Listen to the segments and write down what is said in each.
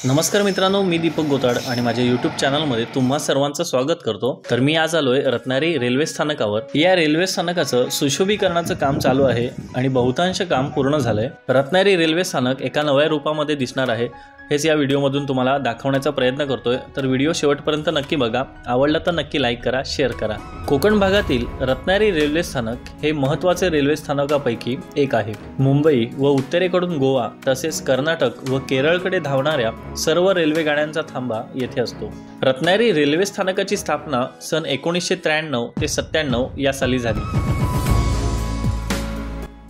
नमस्कार मित्रांनो, मी दीपक गोताड आणि माझ्या यूट्यूब चॅनलमध्ये तुम्हा सर्वांचं स्वागत करतो। तर मी आज आलोय रत्नागिरी रेल्वे स्थानकावर। या रेल्वे स्थानकाचं सुशोभीकरणाचं काम चालू आहे आणि बहुतांश काम पूर्ण झालंय। रत्नागिरी रेल्वे स्थानक एका नव्या रूपामध्ये दिसणार आहे, हेच या व्हिडिओमधून तुम्हाला दाखवण्याचा प्रयत्न करतोय। तर व्हिडिओ शेवटपर्यंत नक्की बघा, आवडला तर नक्की लाईक करा, शेअर करा। कोकण भागातील रत्नागिरी रेल्वे स्थानक हे महत्त्वाचे रेल्वे स्थानकापैकी एक आहे। मुंबई व उत्तरेकडून गोवा तसेच कर्नाटक व केरळकडे धावणाऱ्या सर्व रेल्वे गाड्यांचा थांबा येथे असतो। रत्नागिरी रेल्वे स्थानकाची स्थापना सन 1993 ते 97 या साली झाली।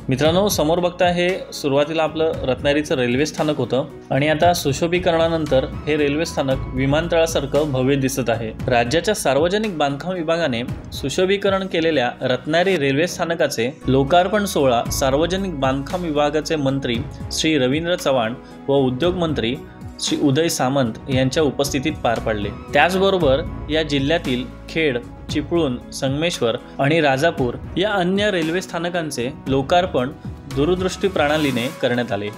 मित्रांनो, समोर बघता हे सुरुवातीला आपलं रत्नागिरीचं रेल्वे स्थानक होतं आणि आता सुशोभीकरणानंतर हे रेल्वे स्थानक विमानतळासारखं भव्य दिसत आहे। राज्याच्या सार्वजनिक बांधकाम विभागाने सुशोभीकरण केलेल्या रत्नागिरी रेल्वे स्थानकाचे लोकार्पण सोहळा सार्वजनिक बांधकाम विभागाचे मंत्री श्री रवींद्र चव्हाण व उद्योग मंत्री श्री उदय सामंत यांच्या उपस्थितीत पार पडले। त्याचबरोबर या जिल्ह्यातील खेड, चिपळूण, संगमेश्वर आणि राजापूर या अन्य रेल्वे स्थानकांचे लोकार्पण दूरदृष्टी प्रणालीने करण्यात आले।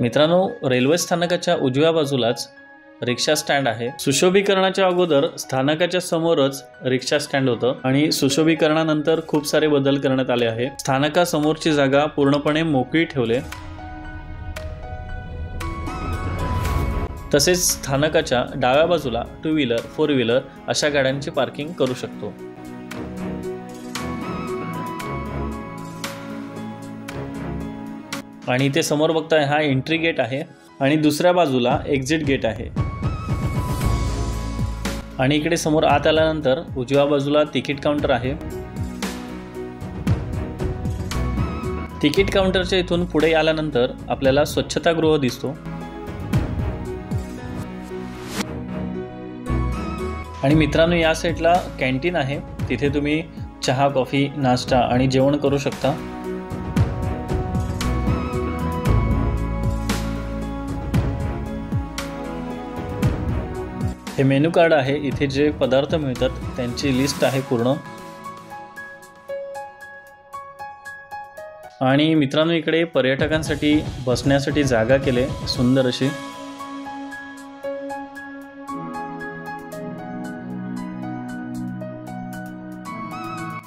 मित्रांनो, रेल्वे स्थानकाच्या उजव्या बाजूलाच रिक्षा स्टँड आहे। सुशोभीकरणाच्या अगोदर स्थानकाच्या समोरच रिक्षा स्टँड होतं आणि सुशोभीकरणानंतर खूप सारे बदल करण्यात आले आहे। स्थानकासमोरची जागा पूर्णपणे मोकळी ठेवले, तसेच स्थानकाच्या डाव्या बाजूला 2 व्हीलर 4 व्हीलर अशा गाड्यांची पार्किंग करू शकतो। आणि इथे समोर बघताय हा एंट्री गेट आहे आणि दुसऱ्या बाजूला एक्झिट गेट आहे। आणि इकडे समोर आत आल्यानंतर उजव्या बाजूला तिकीट काउंटर आहे। तिकीट काउंटरच्या इथून पुढे आल्यानंतर आपल्याला स्वच्छतागृह दिसतो आणि मित्रांनो, या साईडला कॅन्टीन आहे, तिथे तुम्ही चहा, कॉफी, नाश्ता आणि जेवण करू शकता। हे मेनू कार्ड आहे, इथे जे पदार्थ मिळतात त्यांची लिस्ट आहे पूर्ण। आणि मित्रांनो, इकडे पर्यटकांसाठी बसण्यासाठी जागा केले सुंदर अशी।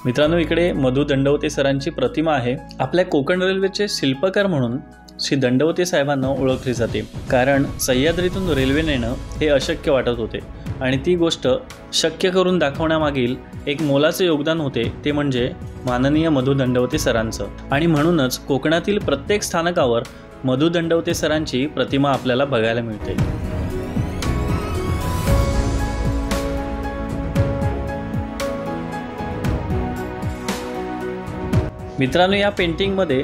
मित्रांनो, इकडे मधु दंडवते सरांची प्रतिमा आहे। आपल्या कोकण रेल्वेचे शिल्पकार म्हणून श्री दंडवते साहेबांना ओळखले जाते, कारण सह्याद्रीतून रेल्वे नेणं हे अशक्य वाटत होते आणि ती गोष्ट शक्य करून दाखवण्यामागील एक मोलाचे योगदान होते, ते म्हणजे माननीय मधु दंडवते सरांचं। आणि म्हणूनच कोकणातील प्रत्येक स्थानकावर मधु दंडवते सरांची प्रतिमा आपल्याला बघायला मिळते। मित्रांनो, या पेंटिंगमध्ये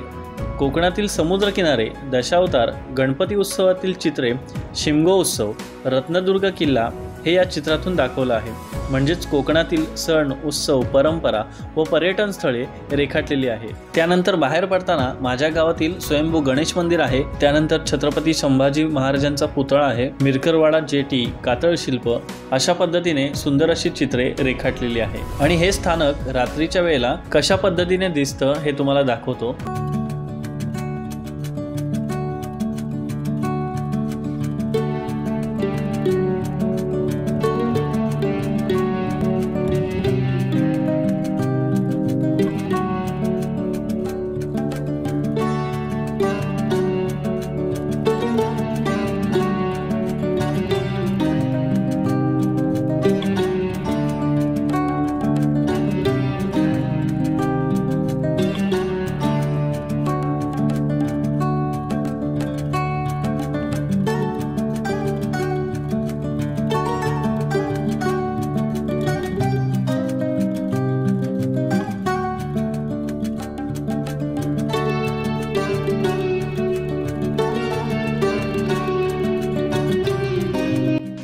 कोकणातील समुद्रकिनारे, दशावतार, गणपती उत्सवातील चित्रे, शिमगो उत्सव, रत्नदुर्ग किल्ला हे या चित्रातून दाखवलं आहे। म्हणजेच कोकणातील सण, उत्सव, परंपरा व पर्यटन स्थळे रेखाटलेली आहे। त्यानंतर बाहेर पडताना माझ्या गावातील स्वयंभू गणेश मंदिर आहे, त्यानंतर छत्रपती संभाजी महाराजांचा पुतळा आहे, मिरकरवाडा जेटी, कातळ शिल्प अशा पद्धतीने सुंदर अशी चित्रे रेखाटलेली आहे। आणि हे स्थानक रात्रीच्या वेळेला कशा पद्धतीने दिसतं हे तुम्हाला दाखवतो।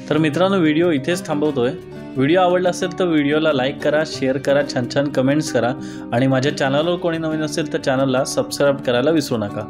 तर मित्रांनो, व्हिडिओ इथेच थांबवतोय। व्हिडिओ आवडला असेल तर व्हिडिओला लाईक करा, शेअर करा, छान छान कमेंट्स करा आणि माझ्या चॅनलवर कोणी नवीन असेल तर चॅनलला सबस्क्राईब करायला विसरू नका।